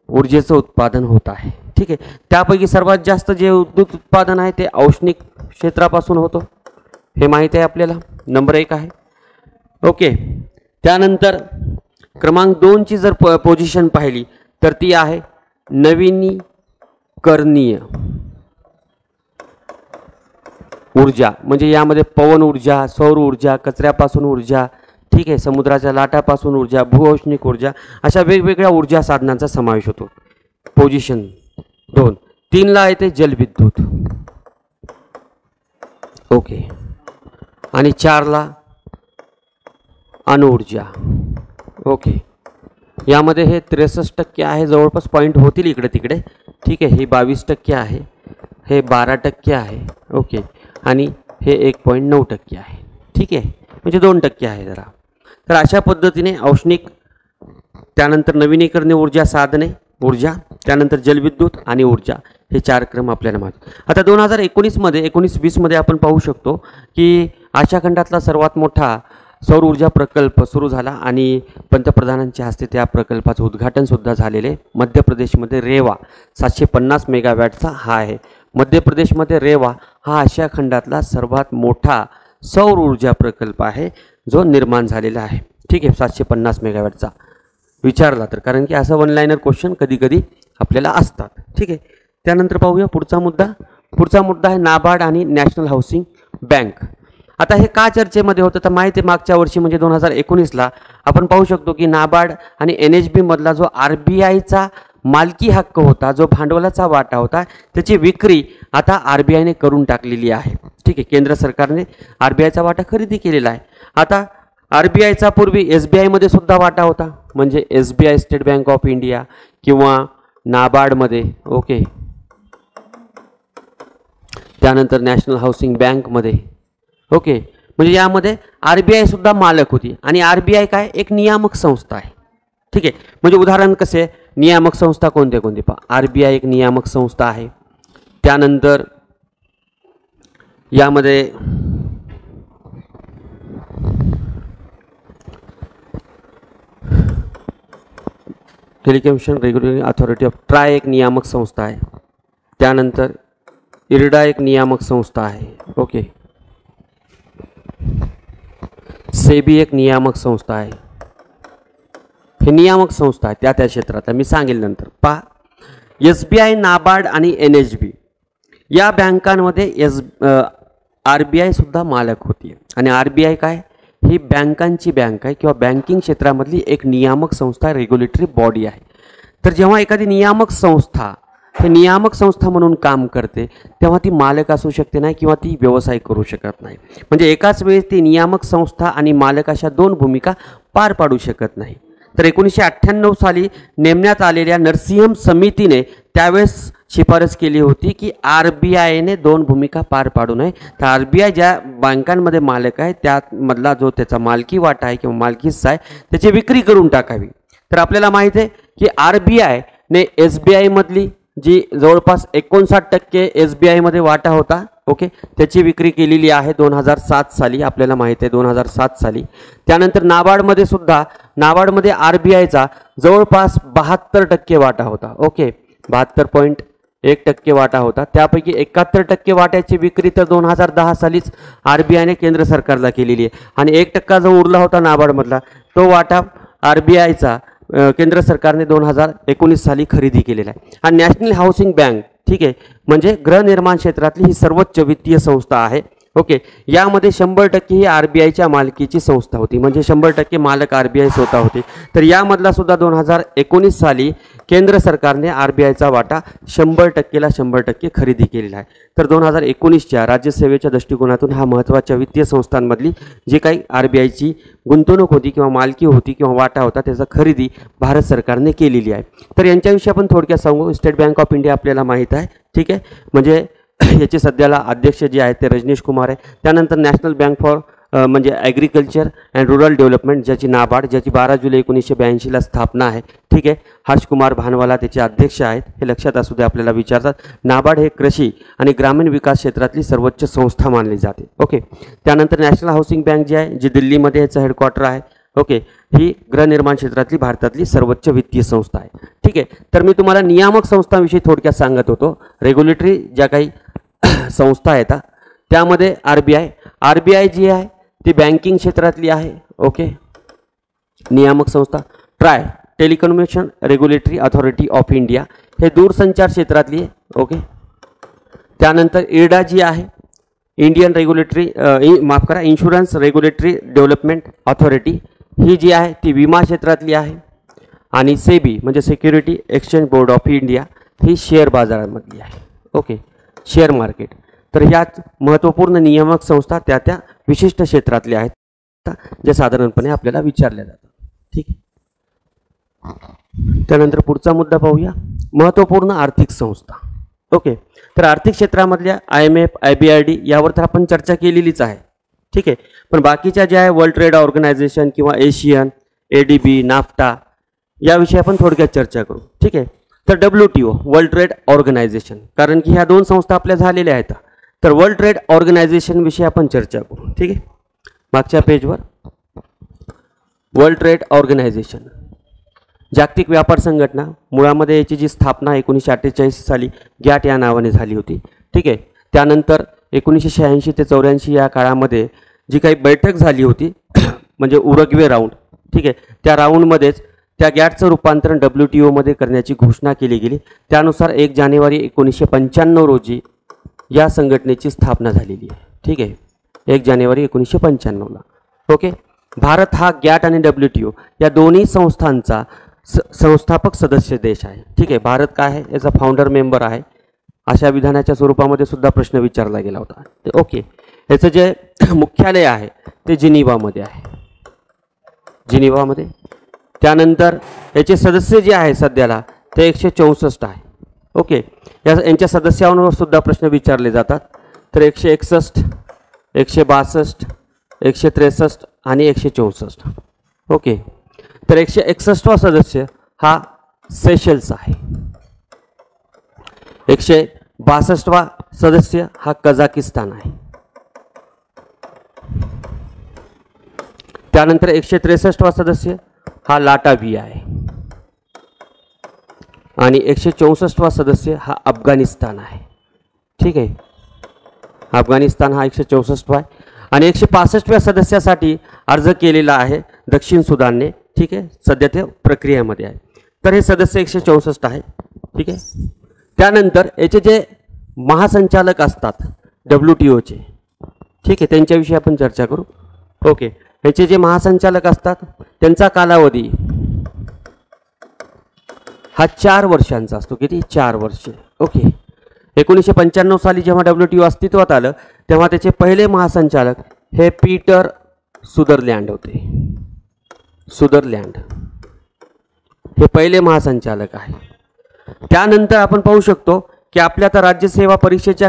ऊर्जेचं उत्पादन होत आहे. ठीक आहे. त्यापैकी सर्वात जास्त जे विद्युत उत्पादन आहे ते औष्णिक क्षेत्रापासून होतं. हे माहीत आहे आपल्याला. नंबर 1 आहे. ओके. त्यानंतर क्रमांक 2ची जर पोझिशन पाहिली तर ती आहे नवीनीकरणीय ऊर्जा. म्हणजे यामध्ये पवन ऊर्जा, सौर ऊर्जा, कचऱ्यापासून ऊर्जा, ठीक आहे, समुद्राच्या लाटापासून ऊर्जा, भूऔष्णिक ऊर्जा, अशा वेगवेगळ्या ऊर्जा साधनांचा समावेश होतो. पोझिशन 2. 3ला येते जलविद्युत. ओके. आणि 4ला अणुऊर्जा. ओके. यामध्ये हे 63% आहे. जवळपास पॉईंट होतील इकडे तिकडे. ठीक आहे. हे 22% आहे, हे 12% आहे. ओके. आणि हे 1.9% आहे. ठीक आहे. म्हणजे 2% आहे जरा. तर अशा पद्धतीने औष्णिक, त्यानंतर नवीनीकरणीय ऊर्जा साधने ऊर्जा, त्यानंतर जलविद्युत आणि ऊर्जा, हे 4 क्रम आपल्याला माहिती. आता 2019 मध्ये 19-20 मध्ये आपण पाहू शकतो की आशिया खंडातला सर्वात मोठा सौर ऊर्जा प्रकल्प सुरू झाला आणि पंतप्रधानांच्या हस्ते त्या प्रकल्पाचं उद्घाटन सुद्धा झालेले. मध्य प्रदेशमध्ये रेवा 750 मेगावॅटचा हा आहे. मध्य प्रदेशमध्ये रेवा हा आशिया खंडातला सर्वात मोठा सौर ऊर्जा प्रकल्प आहे जो निर्माण झालेला आहे. ठीक आहे. 750 मेगावॅटचा विचारला तर, कारण की असं वन लाइनर क्वेश्चन कधी कधी आपल्याला असतात. ठीक आहे. त्यानंतर पाहूया पुढचा मुद्दा. पुढचा मुद्दा आहे नाबार्ड आणि नॅशनल हाऊसिंग बँक. आता हे का चर्चेमध्ये होतं तर माहिती आहे, मागच्या वर्षी म्हणजे 2019ला आपण पाहू शकतो की नाबार्ड आणि NHB मधला जो RBIचा मालकी हक्क होता, जो भांडवलाचा वाटा होता, त्याची विक्री आता RBIने करून टाकलेली आहे. ठीक आहे. केंद्र सरकारने RBIचा वाटा खरेदी केलेला आहे. आता RBIचा पूर्वी SBI मध्ये सुद्धा वाटा होता, म्हणजे SBI state bank of India किंवा नाबार्डमध्ये. ओके. त्यानंतर नॅशनल हाऊसिंग बँकमध्ये. ओके. म्हणजे यामध्ये RBI सुद्धा मालक होती आणि RBI काय एक नियामक संस्था आहे. ठीक आहे. म्हणजे उदाहरण कसे, नियामक संस्था कोणते कोणते पहा. RBI एक नियामक संस्था आहे. त्यानंतर यामध्ये telecommunication regulatory authority of try एक नियामक संस्था आहे. त्यानंतर इरडा एक नियामक संस्था आहे. ओके. सेबी एक नियामक संस्था आहे. हे नियामक संस्था आहे त्या त्या क्षेत्रात, मी सांगेल नंतर. पहा, SBI, नाबार्ड आणि NHB या बँकांमध्ये RBI सुद्धा मालक होती. आणि RBI काय, ही बँकांची बँक आहे किंवा बँकिंग क्षेत्रामधली एक नियामक संस्था, रेग्युलेटरी बॉडी आहे. तर जेव्हा एखादी नियामक संस्था हे नियामक संस्था म्हणून काम करते तेव्हा ती मालक असू शकते नाही किंवा ती व्यवसाय करू शकत नाही. म्हणजे एकाच वेळेस ती नियामक संस्था आणि मालक अशा 2 भूमिका पार पाडू शकत नाही. तर 1998 साली नेमण्यात आलेल्या नरसिंहम समितीने त्यावेळेस शिफारस केली होती की RBIने 2 भूमिका पार पाडू नये. तर RBI ज्या बँकांमध्ये मालक आहे त्यामधला जो त्याचा मालकी वाटा आहे किंवा मालकी हिस्सा आहे त्याची विक्री करून टाकावी. तर आपल्याला माहीत आहे की RBIने SBI मधली जी जवळपास 59% SBI मध्ये वाटा होता, ओके, त्याची विक्री केलेली आहे 2007 साली. आपल्याला माहिती आहे 2007 साली. त्यानंतर नाबार्डमध्ये सुद्धा, नाबार्डमध्ये RBIचा जवळपास 72% वाटा होता. ओके. 72 1% वाटा होता, त्यापैकी 71% वाट्याची विक्री तर 2010 सालीच RBIने केंद्र सरकारला केलेली आहे आणि 1% जो उरला होता नाबार्डमधला तो वाटा RBIचा केंद्र सरकारने 2019 साली खरेदी केलेला आहे. आणि नॅशनल हाऊसिंग बँक, ठीक आहे, म्हणजे गृहनिर्माण क्षेत्रातली ही सर्वोच्च वित्तीय संस्था आहे. ओके, यामध्ये 100% ही RBIच्या मालकीची संस्था होती, म्हणजे 100% मालक RBI स्वतः होते. तर यामधला सुद्धा 2019 साली केंद्र सरकारने RBIचा वाटा 100%ला 100% खरेदी केलेला आहे. तर 2019च्या राज्यसेवेच्या दृष्टिकोनातून हा महत्त्वाच्या वित्तीय संस्थांमधली जी काही RBIची गुंतवणूक होती किंवा मालकी होती किंवा वाटा होता त्याचा खरेदी भारत सरकारने केलेली आहे. तर यांच्याविषयी आपण थोडक्यात सांगू. स्टेट बँक ऑफ इंडिया आपल्याला माहीत आहे, ठीक आहे, म्हणजे याचे सध्याला अध्यक्ष जे आहेत ते रजनीश कुमार आहे. त्यानंतर नॅशनल बँक फॉर म्हणजे ॲग्रिकल्चर अँड रुरल डेव्हलपमेंट, ज्याची नाबार्ड, ज्याची 12 जुलै 1982ला स्थापना आहे, ठीक आहे. हर्षकुमार भानवाला त्याचे अध्यक्ष आहेत, हे लक्षात असू दे, आपल्याला विचारतात. नाबार्ड हे कृषी आणि ग्रामीण विकास क्षेत्रातली सर्वोच्च संस्था मानली जाते. ओके, त्यानंतर नॅशनल हाऊसिंग बँक जी आहे, जी दिल्लीमध्ये याचं हेडक्वार्टर आहे. ओके, ही गृहनिर्माण क्षेत्रातली भारतातली सर्वोच्च वित्तीय संस्था आहे. ठीक आहे, तर मी तुम्हाला नियामक संस्थांविषयी थोडक्यात सांगत होतो. रेग्युलेटरी ज्या काही संस्था आहेत त्यामध्ये RBI जी आहे ती बँकिंग क्षेत्रातली आहे. ओके, नियामक संस्था. TRAI, telecommunication regulatory authority of India, हे दूरसंचार क्षेत्रातली आहे. ओके, त्यानंतर IRDA जी आहे, Indian regulatory insurance regulatory development authority, ही जी आहे ती विमा क्षेत्रातली आहे. आणि सेबी म्हणजे security exchange board of India, ही शेअर बाजारामधली आहे. Okay, share market. तर ह्या महत्त्वपूर्ण नियामक संस्था त्या विशिष्ट क्षेत्रातल्या आहेत जे साधारणपणे आपल्याला विचारल्या जातात. ठीक आहे, त्यानंतर पुढचा मुद्दा पाहूया, महत्त्वपूर्ण आर्थिक संस्था. ओके, तर आर्थिक क्षेत्रामधल्या IMF, IBRD यावर तर आपण चर्चा केलेलीच आहे. ठीक आहे, पण बाकीच्या ज्या आहे वर्ल्ड ट्रेड ऑर्गनायझेशन किंवा एशियन, ADB, नाफ्टा याविषयी आपण थोडक्यात चर्चा करू. ठीक आहे, तर WTO वर्ल्ड ट्रेड ऑर्गनायझेशन, कारण की ह्या दोन संस्था आपल्या झालेल्या आहेत. तर वर्ल्ड ट्रेड ऑर्गनायझेशन विषयी आपण चर्चा करू. ठीक आहे, मागच्या पेजवर वर्ल्ड ट्रेड ऑर्गनायझेशन, जागतिक व्यापार संघटना, मुळामध्ये याची जी स्थापना 1948 साली गॅट या नावाने झाली होती. ठीक आहे, त्यानंतर 1986 ते 84 या काळामध्ये जी काही बैठक झाली होती म्हणजे उरुग्वे राऊंड, ठीक आहे, त्या राऊंडमध्येच त्या गॅटचं रूपांतरण WTO मध्ये करण्याची घोषणा केली गेली. त्यानुसार 1 जानेवारी 1995 रोजी या संघटनेची स्थापना झालेली आहे. ठीक आहे, 1 जानेवारी 1995ला. ओके, भारत हा गॅट आणि WTO या दोन्ही संस्थांचा संस्थापक सदस्य देश आहे. ठीक आहे, भारत काय आहे, याचा फाउंडर मेंबर आहे. अशा विधानाच्या स्वरूपामध्ये सुद्धा प्रश्न विचारला गेला होता. ओके, याचं जे मुख्यालय आहे ते जिनिव्हामध्ये आहे, जिनिव्हामध्ये. त्यानंतर याचे सदस्य जे आहे सध्याला ते 164 आहे. ओके, यांच्या सदस्यांवर सुद्धा प्रश्न विचारले जातात. तर 161, 162, 163 आणि 164. ओके, तर 161वा सदस्य हा सेशल्स आहे. 162वा सदस्य हा कझाकिस्तान आहे. त्यानंतर 163वा सदस्य हा लाटाविया आहे आणि 164वा सदस्य हा अफगाणिस्तान आहे. ठीक आहे, अफगाणिस्तान हा 164वा आहे. आणि 165व्या सदस्यासाठी अर्ज केलेला आहे दक्षिण सुदानने. ठीक आहे, सध्या ते प्रक्रियेमध्ये आहे. तर हे सदस्य 164 आहे. ठीक आहे, त्यानंतर याचे जे महासंचालक असतात WTOचे, ठीक आहे, त्यांच्याविषयी आपण चर्चा करू. ओके, याचे जे महासंचालक असतात त्यांचा कालावधी हा 4 वर्षांचा असतो. किती? 4 वर्षे. ओके, 1995 साली जेव्हा WTO अस्तित्वात आलं तेव्हा त्याचे पहिले महासंचालक हे पीटर सुदरलँड होते. सुदरलँड हे पहिले महासंचालक आहे. त्यानंतर आपण पाहू शकतो की आपल्या आता राज्यसेवा परीक्षेच्या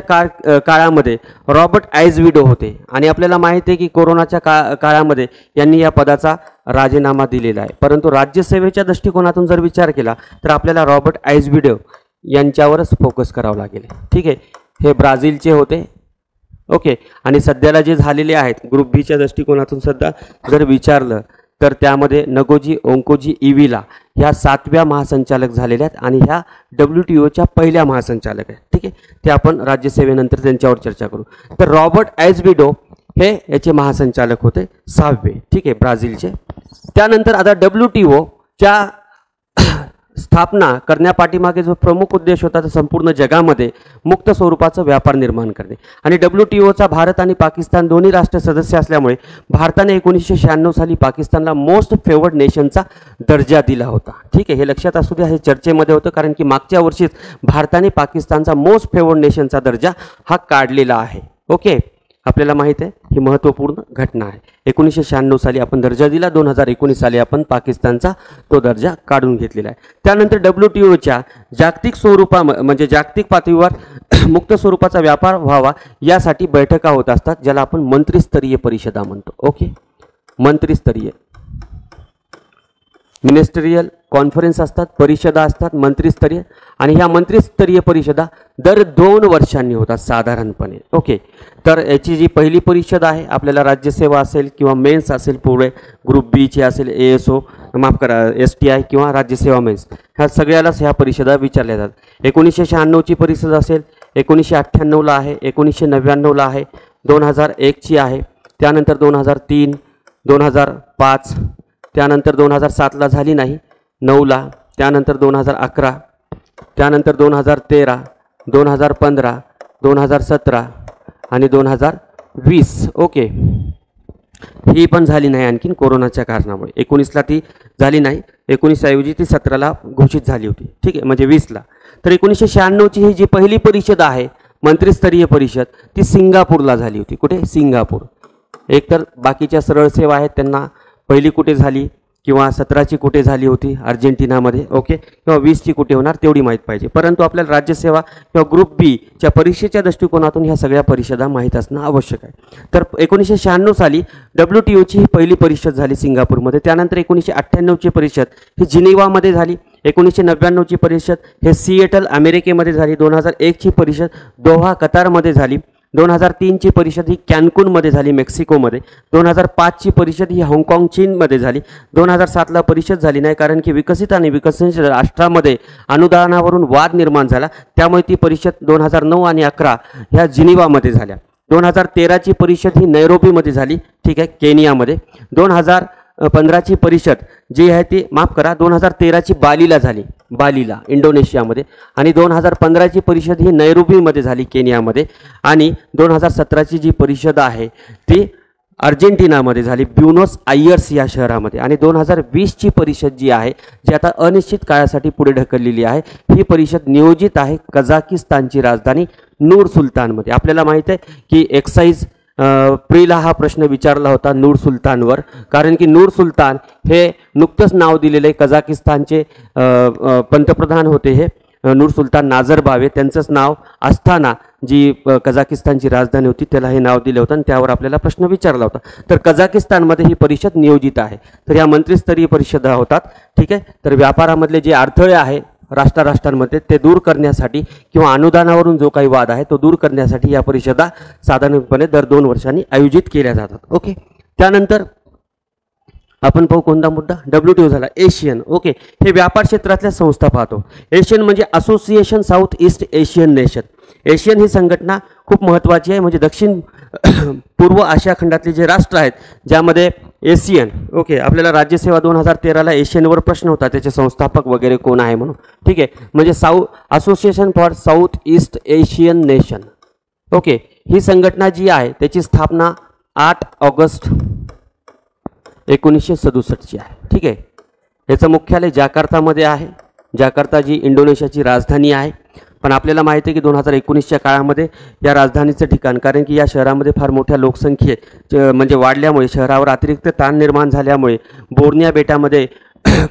काळामध्ये रॉबर्ट आयझविडो होते आणि आपल्याला माहिती आहे की कोरोनाच्या काळामध्ये यांनी या पदाचा राजीनामा दिलेला आहे. परंतु राज्यसेवेच्या दृष्टिकोनातून जर विचार केला तर आपल्याला रॉबर्ट आयझविडो यांच्यावरच फोकस करावं लागेल. ठीक आहे, हे ब्राझीलचे होते. ओके, आणि सध्याला जे झालेले आहेत ग्रुप बीच्या दृष्टिकोनातून सुद्धा जर विचारलं तर त्यामध्ये नगोजी ओंकोजी इविला ह्या 7व्या महासंचालक झालेल्या आहेत आणि ह्या WTOच्या पहिल्या महासंचालक आहेत. ठीक आहे, ते आपण राज्यसेवेनंतर त्यांच्यावर चर्चा करू. तर रॉबर्ट ॲझ्बिडो हे याचे महासंचालक होते 6वे. ठीक आहे, ब्राझीलचे. त्यानंतर आता WTOच्या स्थापना करण्यापाठीमागे जो प्रमुख उद्देश होता तो संपूर्ण जगामध्ये मुक्त स्वरूपाचा व्यापार निर्माण करणे. आणि WTOचा भारत आणि पाकिस्तान दोन्ही राष्ट्र सदस्य असल्यामुळे भारताने 1996 साली पाकिस्तानला मोस्ट फेवर्ड नेशनचा दर्जा दिला होता. ठीक आहे, हे लक्षात असू द्या, हे चर्चेमध्ये होतं कारण की मागच्या वर्षीच भारताने पाकिस्तानचा मोस्ट फेवर्ड नेशनचा दर्जा हा काढलेला आहे. ओके, आपल्याला माहिती आहे ही महत्त्वपूर्ण घटना आहे. 1996 साली आपण दर्जा दिला, 2019 साली आपण पाकिस्तानचा तो दर्जा काढून घेतलेला आहे. त्यानंतर WTOच्या जागतिक स्वरूपा म्हणजे जागतिक पातळीवर मुक्त स्वरूपाचा व्यापार व्हावा यासाठी बैठका होत असतात, ज्याला आपण मंत्रिस्तरीय परिषदा म्हणतो. ओके, मंत्रिस्तरीय मिनिस्टरियल कॉन्फरन्स असतात, परिषदा असतात मंत्रिस्तरीय, आणि ह्या मंत्रिस्तरीय परिषदा दर 2 वर्षांनी होतात साधारणपणे. ओके, तर याची जी पहिली परिषद आहे आपल्याला राज्यसेवा असेल किंवा मेन्स असेल, पुढे ग्रुप बीची असेल, ASO माफ करा STI किंवा राज्यसेवा मेन्स, ह्या सगळ्यालाच ह्या परिषदा विचारल्या जातात. 1996ची परिषद असेल, 1998ला आहे, 1999ला आहे, 2001ची आहे, त्यानंतर 2003, 2005, त्यानंतर 2007ला झाली नाही, 9ला, त्यानंतर 2011, त्यानंतर 2013, 2015, 2017 आणि 2020. ओके, ही पण झाली नाही आणखीन कोरोनाच्या कारणामुळे. 19ला ती झाली नाही, 19 ऐवजी ती 17ला घोषित झाली होती. ठीक आहे, म्हणजे 20ला. तर 1996ची ही जी पहिली परिषद आहे मंत्रिस्तरीय परिषद ती सिंगापूरला झाली होती. कुठे? सिंगापूर. एकतर बाकीच्या सरळ सेवा आहेत त्यांना पहिली कुठे झाली किंवा 17ची कुठे झाली होती अर्जेंटिनामध्ये. ओके, किंवा 20ची कुठे होणार तेवढी माहीत पाहिजे, परंतु आपल्याला राज्यसेवा किंवा ग्रुप बीच्या परीक्षेच्या दृष्टिकोनातून ह्या सगळ्या परिषदा माहीत असणं आवश्यक आहे. तर 1996 साली WTOची ही पहिली परिषद झाली सिंगापूरमध्ये. त्यानंतर 1998ची परिषद ही जिनिव्हामध्ये झाली, 1999ची परिषद हे सिएटल अमेरिकेमध्ये झाली, 2001ची परिषद दोहा कतारमध्ये झाली, 2003ची परिषद ही कॅन्कुनमध्ये झाली मेक्सिकोमध्ये, 2005ची परिषद ही हाँगकाँग चीनमध्ये झाली, 2007ला परिषद झाली नाही कारण की विकसित आणि विकसनशील राष्ट्रामध्ये अनुदानावरून वाद निर्माण झाला, त्यामुळे ती परिषद 2009 आणि 11 ह्या जिनिव्हामध्ये झाल्या. 2013ची परिषद ही नैरोबीमध्ये झाली. ठीक आहे, केनियामध्ये. 2015ची परिषद जी आहे ती माफ करा 2013ची बालीला झाली, बालीला इंडोनेशियामध्ये, आणि 2015ची परिषद ही नैरोबीमध्ये झाली केनियामध्ये, आणि 2017ची जी परिषद आहे ती अर्जेंटिनामध्ये झाली, ब्युनोस आयर्स या शहरामध्ये, आणि 2020ची परिषद जी आहे जी आता अनिश्चित काळासाठी पुढे ढकललेली आहे, ही परिषद नियोजित आहे कझाकिस्तानची राजधानी नूर सुलतानमध्ये. आपल्याला माहिती आहे की एक्साईज प्रीला हा प्रश्न विचारला होता नूर सुलतानवर, कारण की नूर सुलतान हे नुकतंच नाव दिलेले कझाकिस्तानचे पंतप्रधान होते हे नूर सुलतान नाझरबायेव, त्यांचंच नाव आस्थाना जी कझाकिस्तानची राजधानी होती त्याला हे नाव दिलं होतं आणि त्यावर आपल्याला प्रश्न विचारला होता. तर कझाकिस्तानमध्ये ही परिषद नियोजित आहे. तर ह्या मंत्रिस्तरीय परिषदा होतात. ठीक आहे, तर व्यापारामधले जे अडथळे आहे राष्ट्रांमध्ये ते दूर करण्यासाठी किंवा अनुदानावरून जो काही वाद आहे तो दूर करण्यासाठी या परिषदा साधारणपणे दर 2 वर्षांनी आयोजित केल्या जातात. ओके, त्यानंतर आपण पाहू कोणता मुद्दा, WTO झाला. एशियन. ओके, हे व्यापार क्षेत्रातल्या संस्था पाहतो. एशियन म्हणजे association south east Asian nation. ASEAN ही संघटना खूप महत्त्वाची आहे, म्हणजे दक्षिण पूर्व आशिया खंडातले जे राष्ट्र आहेत ज्यामध्ये एशियन. ओके, आपल्याला राज्यसेवा 2013ला एशियनवर प्रश्न होता त्याचे संस्थापक वगैरे कोण आहे म्हणून. ठीक आहे, म्हणजे association for south east Asian nation. Okay, ही संघटना जी आहे त्याची स्थापना 8 ऑगस्ट 1967ची आहे. ठीक आहे, याचं मुख्यालय जाकार्तामध्ये आहे. जाकार्ता जी इंडोनेशियाची राजधानी आहे. पण आपल्याला माहिती आहे की 2019च्या काळामध्ये या राजधानीचं ठिकाण, कारण की या शहरामध्ये फार मोठ्या लोकसंख्ये म्हणजे वाढल्यामुळे शहरावर अतिरिक्त ताण निर्माण झाल्यामुळे बोर्निया बेटामध्ये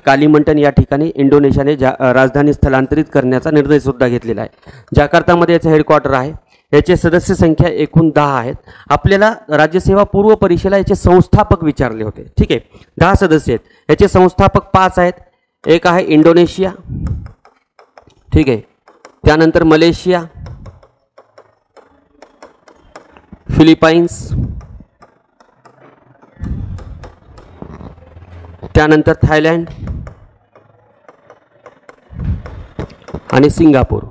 कालिमंटन या ठिकाणी इंडोनेशियाने राजधानी स्थलांतरित करण्याचा निर्णय सुद्धा घेतलेला आहे. जाकार्तामध्ये याचं हेडक्वार्टर आहे. याचे सदस्य संख्या एकूण 10 आहेत. आपल्याला राज्यसेवा पूर्व परीक्षेला याचे संस्थापक विचारले होते. ठीक आहे, 10 सदस्य आहेत. याचे संस्थापक 5 आहेत. एक आहे इंडोनेशिया. ठीक आहे, त्यानंतर मलेशिया, फिलिपाईन्स, त्यानंतर थायलंड आणि सिंगापूर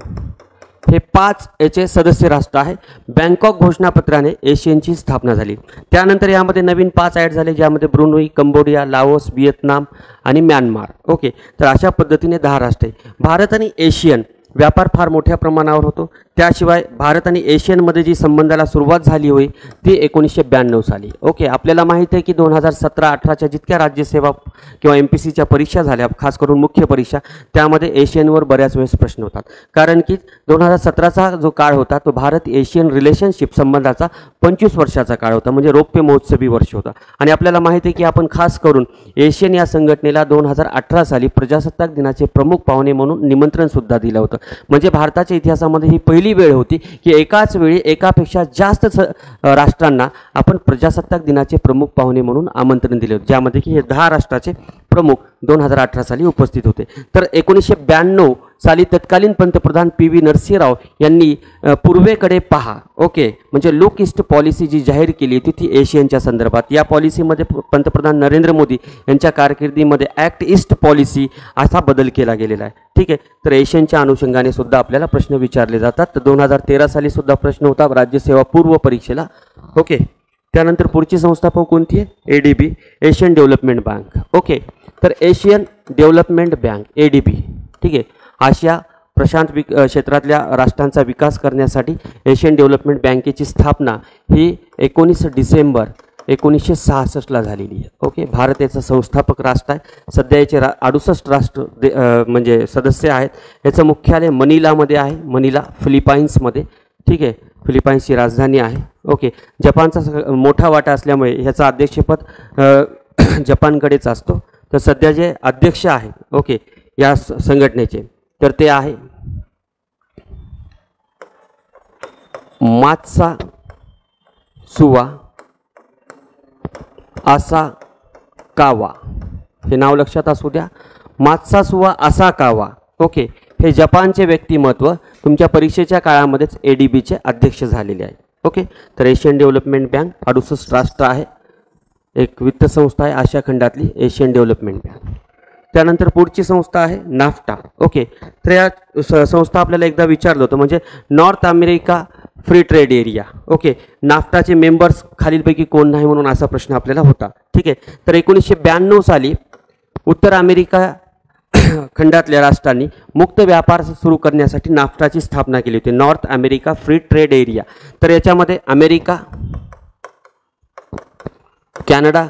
हे 5 याचे सदस्य राष्ट्र आहे. बँकॉक घोषणापत्राने एशियनची स्थापना झाली. त्यानंतर यामध्ये नवीन 5 ॲड झाले, ज्यामध्ये ब्रुनई, कंबोडिया, लाओस, व्हिएतनाम आणि म्यानमार. ओके, तर अशा पद्धतीने 10 राष्ट्र आहे. भारत आणि एशियन व्यापार फार मोठ्या प्रमाणावर होतो. त्याशिवाय भारत आणि एशियनमध्ये जी संबंधाला सुरुवात झाली होई ती 1992 साली. ओके, आपल्याला माहीत आहे की 2017-18च्या जितक्या राज्यसेवा किंवा MPCच्या परीक्षा झाल्या, खास करून मुख्य परीक्षा, त्यामध्ये एशियनवर बऱ्याच वेळेस प्रश्न होतात. कारण की 2017चा जो काळ होता तो भारत एशियन रिलेशनशिप संबंधाचा 25 वर्षाचा काळ होता, म्हणजे रौप्य महोत्सवी वर्ष होता. आणि आपल्याला माहिती आहे की आपण खास करून एशियन या संघटनेला 2018 साली प्रजासत्ताक दिनाचे प्रमुख पाहुणे म्हणून निमंत्रणसुद्धा दिलं होतं. म्हणजे भारताच्या इतिहासामध्ये ही पहिली वेळ होती की एकाच वेळी एकापेक्षा जास्त राष्ट्रांना आपण प्रजासत्ताक दिनाचे प्रमुख पाहुणे म्हणून आमंत्रण दिले होते, ज्यामध्ये की हे 10 राष्ट्राचे प्रमुख 2018 साली उपस्थित होते. तर 1992 साली तत्कालीन पंतप्रधान PV नरसिंहराव यांनी पूर्वेकडे पहा, ओके, म्हणजे लुक ईस्ट पॉलिसी जी जाहीर केली होती ती एशियनच्या संदर्भात. या पॉलिसीमध्ये पंतप्रधान नरेंद्र मोदी यांच्या कारकिर्दीमध्ये ॲक्ट ईस्ट पॉलिसी असा बदल केला गेलेला आहे. ठीक आहे, तर एशियनच्या अनुषंगाने सुद्धा आपल्याला प्रश्न विचारले जातात. तर 2013 साली सुद्धा प्रश्न होता राज्यसेवा पूर्व परीक्षेला. ओके, त्यानंतर पुढची संस्था कोणती आहे? ADB, Asian development bank. Okay, तर एशियन डेव्हलपमेंट बँक ADB, ठीक आहे, आशिया प्रशांत क्षेत्रातल्या राष्ट्रांचा विकास करण्यासाठी एशियन डेव्हलपमेंट बँकेची स्थापना ही 19 डिसेंबर 1966ला झालेली आहे. ओके, भारत याचा संस्थापक राष्ट्र आहे. सध्या याचे 68 राष्ट्र म्हणजे सदस्य आहेत. याचं मुख्यालय मनिलामध्ये आहे, मनिला फिलिपाईन्समध्ये. ठीक आहे, फिलिपाईन्सची राजधानी आहे. ओके, जपानचा मोठा वाटा असल्यामुळे ह्याचं अध्यक्षपद जपानकडेच असतो. तर सध्या जे अध्यक्ष आहेत, ओके, या संघटनेचे, तर ते आहे मात्सुओ असाकावा. हे नाव लक्षात असू द्या, मात्सुओ असाकावा. ओके, हे जपानचे व्यक्तिमत्व तुमच्या परीक्षेच्या काळामध्येच ADBचे अध्यक्ष झालेले आहे. ओके, तर एशियन डेव्हलपमेंट बँक 68 राष्ट्र आहे, एक वित्त संस्था आहे आशिया खंडातली एशियन डेव्हलपमेंट बँक. त्यानंतर पुढची संस्था आहे नाफ्टा. ओके, तर या संस्था आपल्याला एकदा विचारलं होतं, म्हणजे North America free trade area. Okay, नाफ्टाचे मेंबर्स खालीलपैकी कोण नाही म्हणून असा प्रश्न आपल्याला होता. ठीक आहे, तर 1992 साली उत्तर अमेरिका खंडातल्या राष्ट्रांनी मुक्त व्यापार सुरू करण्यासाठी नाफ्टाची स्थापना केली होती, north America free trade area. तर याच्यामध्ये अमेरिका, कॅनडा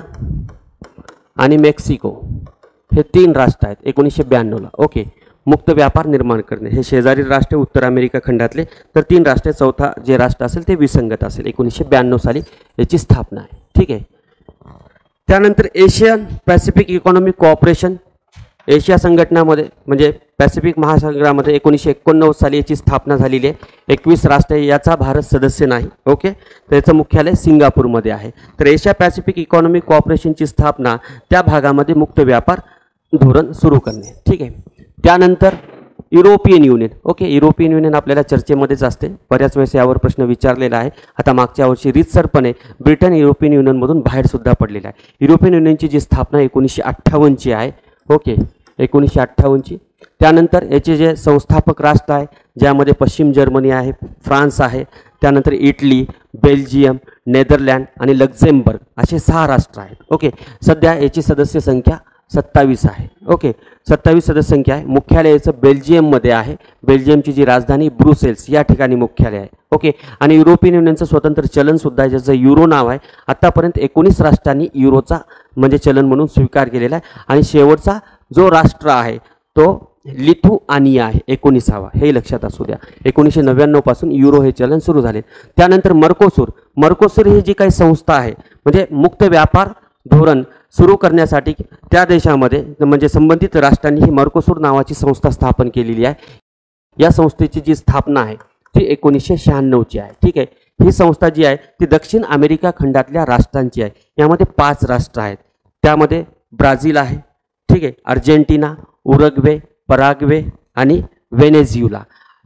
आणि मेक्सिको हे 3 राष्ट्र आहेत 1992ला. ओके, मुक्त व्यापार निर्माण करणे, हे शेजारी राष्ट्र उत्तर अमेरिका खंडातले. तर 3 राष्ट्र, चौथा जे राष्ट्र असेल ते विसंगत असेल. 1992 साली याची स्थापना आहे. ठीक आहे, त्यानंतर Asian Pacific economic cooperation, Asia संघटनामध्ये म्हणजे पॅसिफिक महासागरामध्ये 1989 साली याची स्थापना झालेली आहे. 21 राष्ट्र, याचा भारत सदस्य नाही. ओके, तर याचं मुख्यालय सिंगापूरमध्ये आहे. तर एशिया पॅसिफिक इकॉनॉमिक कोऑपरेशनची स्थापना त्या भागामध्ये मुक्त व्यापार धोरण सुरू करणे. ठीक आहे, त्यानंतर European union. Okay, European union आपल्याला चर्चेमध्येच असते, बऱ्याच वेळेस यावर प्रश्न विचारलेला आहे. आता मागच्या वर्षी रीतसरपणे ब्रिटन युरोपियन युनियनमधून बाहेरसुद्धा पडलेला आहे. युरोपियन युनियनची जी स्थापना 1958ची आहे. ओके, 1958ची. त्यानंतर याचे जे संस्थापक राष्ट्र आहे, ज्यामध्ये पश्चिम जर्मनी आहे, फ्रान्स आहे, त्यानंतर इटली, बेल्जियम, नेदरलँड आणि लक्झेंबर्ग असे 6 राष्ट्र आहेत. ओके, सध्या याची सदस्य संख्या 27 आहे. ओके, 27 सदस्य संख्या आहे. मुख्यालय याचं बेल्जियममध्ये आहे. बेल्जियमची जी राजधानी ब्रुसेल्स या ठिकाणी मुख्यालय आहे. ओके, आणि युरोपियन युनियनचं स्वतंत्र चलनसुद्धा आहे, ज्याचं युरो नाव आहे. आत्तापर्यंत 19 राष्ट्रांनी युरोचा म्हणजे चलन म्हणून स्वीकार केलेला आहे. आणि शेवटचा जो राष्ट्र आहे तो लिथुआनिया आहे, 19वा. हे लक्षात असू द्या. 1999 पासून युरो हे चलन सुरू झाले. त्यानंतर मर्कोसूर ही जी काही संस्था आहे, म्हणजे मुक्त व्यापार धोरण सुरू करण्यासाठी त्या देशामध्ये म्हणजे संबंधित राष्ट्रांनी ही मर्कोसूर नावाची संस्था स्थापन केलेली आहे. या संस्थेची जी स्थापना आहे ती 1996ची आहे. ठीक आहे, ही संस्था जी आहे ती दक्षिण अमेरिका खंडातल्या राष्ट्रांची आहे. यामध्ये 5 राष्ट्र आहेत, त्यामध्ये ब्राझील आहे. ठीक आहे, अर्जेंटिना, उरुग्वे, पराग्वे आणि व्हेनेझुएला.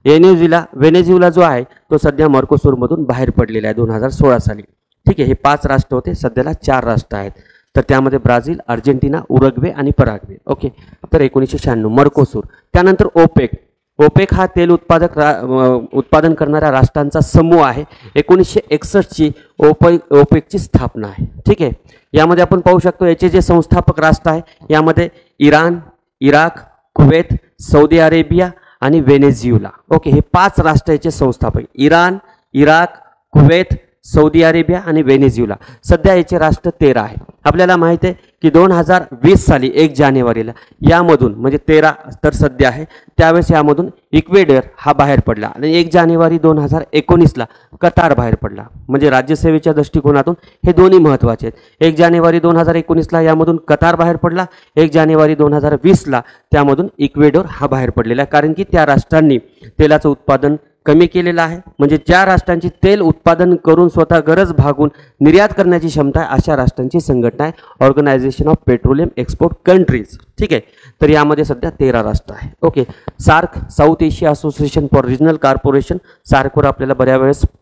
व्हेनेझुएला जो आहे तो सध्या मर्कोसूरमधून बाहेर पडलेला आहे 2016 साली. ठीक आहे, हे 5 राष्ट्र होते, सध्याला 4 राष्ट्र आहेत. तर त्यामध्ये ब्राझील, अर्जेंटिना, उरुग्वे आणि पराग्वे. ओके. तर 1996 मर्कोसूर. त्यानंतर ओपेक. ओपेक हा तेल उत्पादन करणाऱ्या राष्ट्रांचा समूह आहे. 1961ची ओपेकची स्थापना आहे. ठीक आहे. यामध्ये आपण पाहू शकतो याचे जे संस्थापक राष्ट्र आहे यामध्ये Iran, Iraq, Kuwait, Saudi Arabia आणि व्हेनेझुएला. ओके. हे 5 राष्ट्र याचे संस्थापक. Iran, Iraq, Kuwait, Saudi Arabia आणि व्हेनेझुएला. सध्या याचे राष्ट्र 13 आहे. आपल्याला माहिती आहे की 2020 साली 1 जानेवारीला यामधून म्हणजे 13 तर सध्या आहे, त्यावेळेस यामधून इक्वेडर हा बाहेर पडला आणि 1 जानेवारी 2019ला कतार बाहेर पडला. म्हणजे राज्यसेवेच्या दृष्टिकोनातून हे दोन्ही महत्त्वाचे आहेत. 1 जानेवारी 2019ला यामधून कतार बाहेर पडला, 1 जानेवारी 2020ला त्यामधून इक्वेडर हा बाहेर पडलेला आहे. कारण की त्या राष्ट्रांनी तेलाचं उत्पादन कमी केलेलं आहे. म्हणजे ज्या राष्ट्रांची तेल उत्पादन करून स्वतः गरज भागून निर्यात करण्याची क्षमता आहे अशा राष्ट्रांची संघटना आहे organization of petroleum export countries. ठीक आहे. तर यामध्ये सध्या 13 राष्ट्र आहे. Okay. SAARC, south Asia association for regional corporation. सार्कवर आपल्याला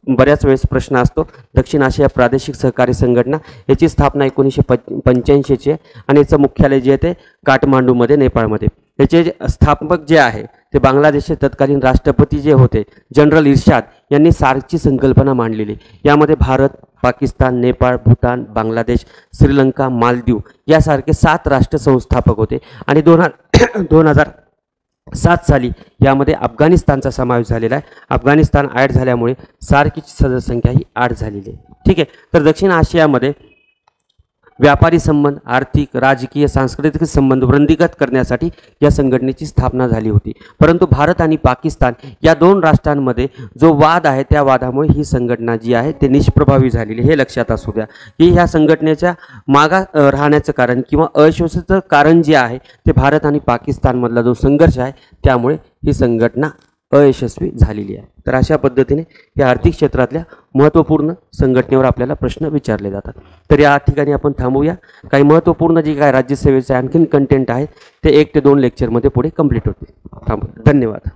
बऱ्याच वेळेस प्रश्न असतो. दक्षिण आशिया प्रादेशिक सहकारी संघटना, याची स्थापना 1985ची आहे आणि याचं मुख्यालय जे आहे ते काठमांडूमध्ये, नेपाळमध्ये. याचे स्थापक जे आहे ते बांगलादेशचे तत्कालीन राष्ट्रपती जे होते जनरल इर्शाद यांनी सार्कची संकल्पना मांडलेली. यामध्ये भारत, पाकिस्तान, नेपाळ, भूतान, बांगलादेश, श्रीलंका, मालदीव यासारखे 7 राष्ट्र संस्थापक होते आणि 2007 साली यामध्ये अफगाणिस्तानचा समावेश झालेला आहे. अफगाणिस्तान ॲड झाल्यामुळे सार्कची सदस्यसंख्या ही 8 झालेली आहे. ठीक आहे. तर दक्षिण आशियामध्ये व्यापारी संबंध, आर्थिक, राजकीय, सांस्कृतिक संबंध वृद्धिंगत करण्यासाठी या संघटनेची स्थापना झाली होती. परंतु भारत आणि पाकिस्तान या 2 राष्ट्रांमध्ये जो वाद आहे त्या वादामुळे ही संघटना जी आहे ते निष्प्रभावी झालेली. हे लक्षात असू द्या की ह्या संघटनेच्या मागा राहण्याचं कारण किंवा अयशस्वीचं कारण जे आहे ते भारत आणि पाकिस्तानमधला जो संघर्ष आहे त्यामुळे ही संघटना अयशस्वी झालेली आहे. तर अशा पद्धतीने या आर्थिक क्षेत्रातल्या महत्त्वपूर्ण संघटनेवर आपल्याला प्रश्न विचारले जातात. तर या ठिकाणी आपण थांबूया. काही महत्त्वपूर्ण जे काय राज्यसेवेचे आणखीन कंटेंट आहे ते 1 ते 2 लेक्चरमध्ये पुढे कंप्लीट होतील. धन्यवाद.